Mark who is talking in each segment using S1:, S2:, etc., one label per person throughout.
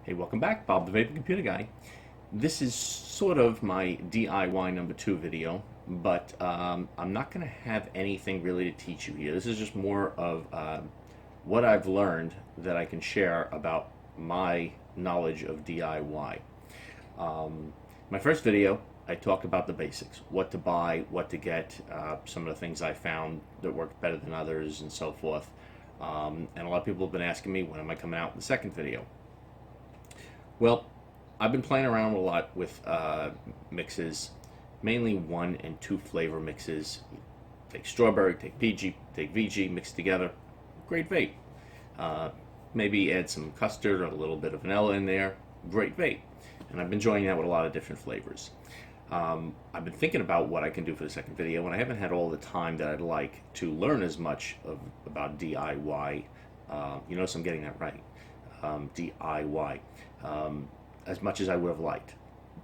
S1: Hey, welcome back, Bob the Vaping Computer Guy. This is sort of my DIY number 2 video, but I'm not going to have anything really to teach you here. This is just more of what I've learned that I can share about my knowledge of DIY. My first video, I talked about the basics, what to buy, what to get, some of the things I found that worked better than others, and so forth. And a lot of people have been asking me, when am I coming out with the second video? Well, I've been playing around a lot with mixes, mainly 1 and 2 flavor mixes. Take strawberry, take VG, mix together. Great vape. Maybe add some custard or a little bit of vanilla in there. Great vape. And I've been enjoying that with a lot of different flavors. I've been thinking about what I can do for the second video, and I haven't had all the time that I'd like to learn as much about DIY. You notice I'm getting that right. DIY. As much as I would have liked.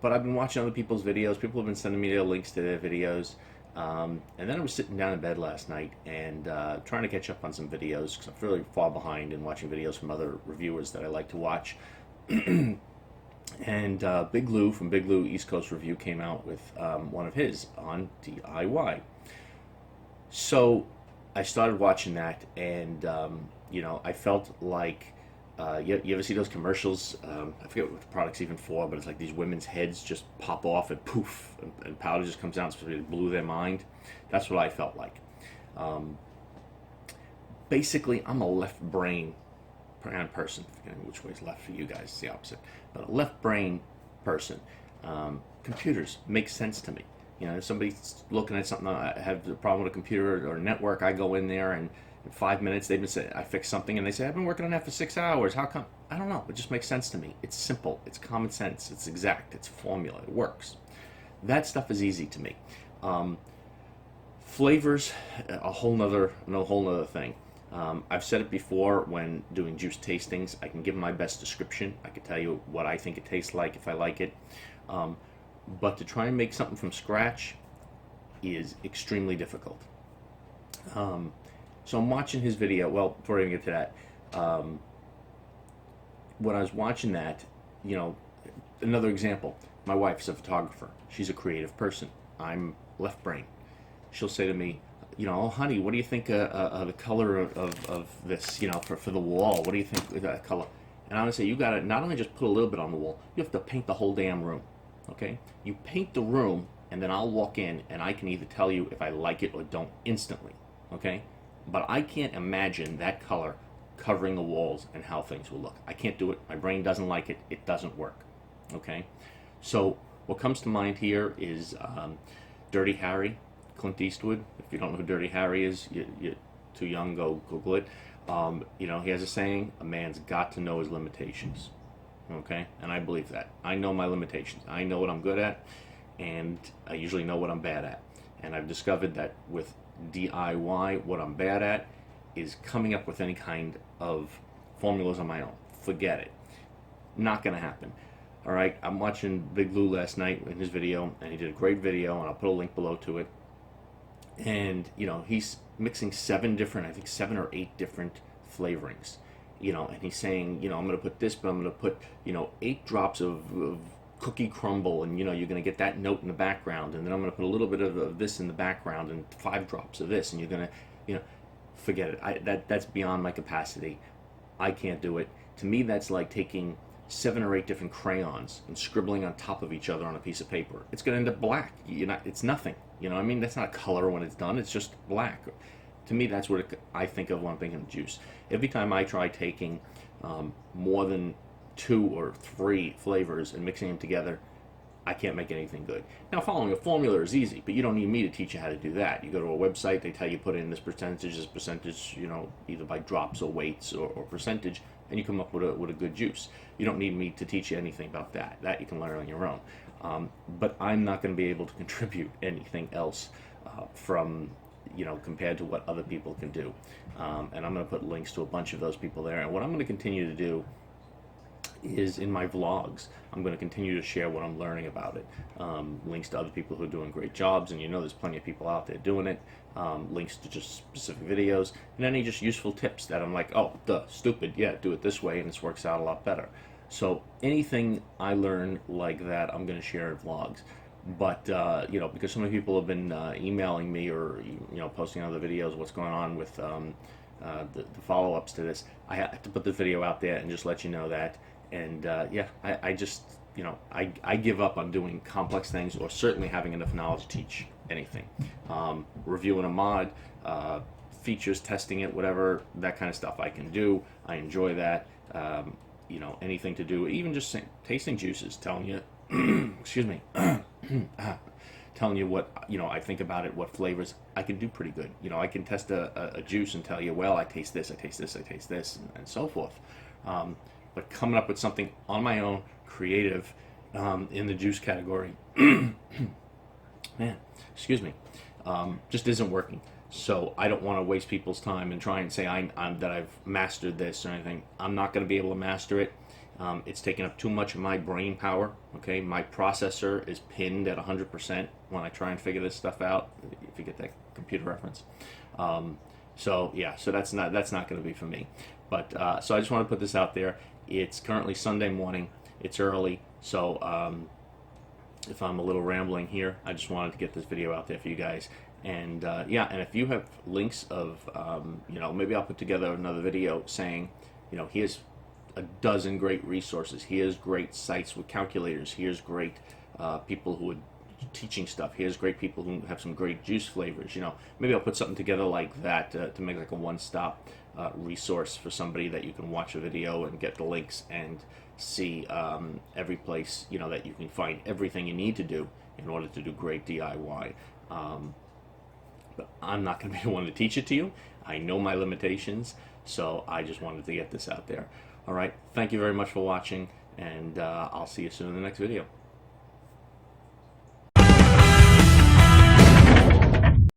S1: But I've been watching other people's videos. People have been sending me their links to their videos. And then I was sitting down in bed last night and trying to catch up on some videos because I'm fairly far behind in watching videos from other reviewers that I like to watch. And Big Lou from Big Lou East Coast Review came out with one of his on DIY. So I started watching that, and I felt like you ever see those commercials? I forget what the product's even for, but it's like these women's heads just pop off and poof, and powder just comes out and it blew their mind. That's what I felt like. Basically, I'm a left brain person. Forgetting which way is left for you guys, it's the opposite. But a left brain person. Computers make sense to me. If somebody's looking at something, I have a problem with a computer or a network, I go in there and in 5 minutes they've been saying I fixed something, and they say I've been working on that for 6 hours. How come? I don't know. It just makes sense to me. It's simple. It's common sense. It's exact. It's formula. It works. That stuff is easy to me. Flavors, a whole nother thing. I've said it before when doing juice tastings. I can give my best description. I can tell you what I think it tastes like if I like it. But to try and make something from scratch is extremely difficult. So I'm watching his video. Well, before I even get to that, when I was watching that, another example. My wife is a photographer. She's a creative person. I'm left brain. She'll say to me, oh, honey, what do you think of the color of this, for the wall? What do you think of that color? And I'm going to say, you got to not only just put a little bit on the wall, you have to paint the whole damn room, okay? You paint the room, and then I'll walk in, and I can either tell you if I like it or don't instantly, okay? But I can't imagine that color covering the walls and how things will look. I can't do it. My brain doesn't like it. It doesn't work, okay? So what comes to mind here is Dirty Harry, Clint Eastwood. If you don't know who Dirty Harry is, you're too young, go Google it. He has a saying, a man's got to know his limitations, okay? And I believe that. I know my limitations. I know what I'm good at, and I usually know what I'm bad at. And I've discovered that with DIY, what I'm bad at is coming up with any kind of formulas on my own. Forget it. Not going to happen. All right, I'm watching Big Lou last night in his video, and he did a great video, and I'll put a link below to it. And, he's mixing 7 or 8 different flavorings. And he's saying, I'm going to put this, but I'm going to put, 8 drops of cookie crumble, and you're going to get that note in the background, and then I'm going to put a little bit of this in the background and 5 drops of this, and you're going to, forget it. That's beyond my capacity. I can't do it. To me, that's like taking 7 or 8 different crayons and scribbling on top of each other on a piece of paper. It's going to end up black. It's nothing. That's not a color when it's done. It's just black. To me, that's what I think of when I'm thinking of juice. Every time I try taking more than 2 or 3 flavors and mixing them together, I can't make anything good. Now, following a formula is easy, but you don't need me to teach you how to do that. You go to a website, they tell you put in this percentage, either by drops or weights or percentage, and you come up with a good juice. You don't need me to teach you anything about that. That you can learn on your own. But I'm not going to be able to contribute anything else from compared to what other people can do. And I'm going to put links to a bunch of those people there. And what I'm going to continue to do is in my vlogs, I'm going to continue to share what I'm learning about it. Links to other people who are doing great jobs, and there's plenty of people out there doing it. Links to just specific videos, and any just useful tips that I'm like, oh, duh, stupid, yeah, do it this way, and this works out a lot better. So anything I learn like that, I'm going to share in vlogs. But because so many people have been emailing me or posting other videos, what's going on with the follow-ups to this, I have to put the video out there and just let you know that. And I just I give up on doing complex things, or certainly having enough knowledge to teach anything. Reviewing a mod, features, testing it, whatever, that kind of stuff I can do. I enjoy that. Anything to do, even just tasting juices, telling you, excuse me, telling you what I think about it, what flavors, I can do pretty good. I can test a juice and tell you, well, I taste this, I taste this, I taste this, and so forth. But coming up with something on my own, creative, in the juice category, man, excuse me, just isn't working. So I don't want to waste people's time and try and say that I've mastered this or anything. I'm not going to be able to master it. It's taking up too much of my brain power. Okay, my processor is pinned at 100% when I try and figure this stuff out. If you get that computer reference. So that's not going to be for me. But so I just want to put this out there. It's currently Sunday morning. It's early, so if I'm a little rambling here, I just wanted to get this video out there for you guys. And and if you have links of, maybe I'll put together another video saying, here's a dozen great resources. Here's great sites with calculators. Here's great people who are teaching stuff. Here's great people who have some great juice flavors. Maybe I'll put something together like that to make like a one-stop resource for somebody that you can watch a video and get the links and see every place that you can find everything you need to do in order to do great DIY. But I'm not going to be the one to teach it to you. I know my limitations, so I just wanted to get this out there. All right, thank you very much for watching, and I'll see you soon in the next video.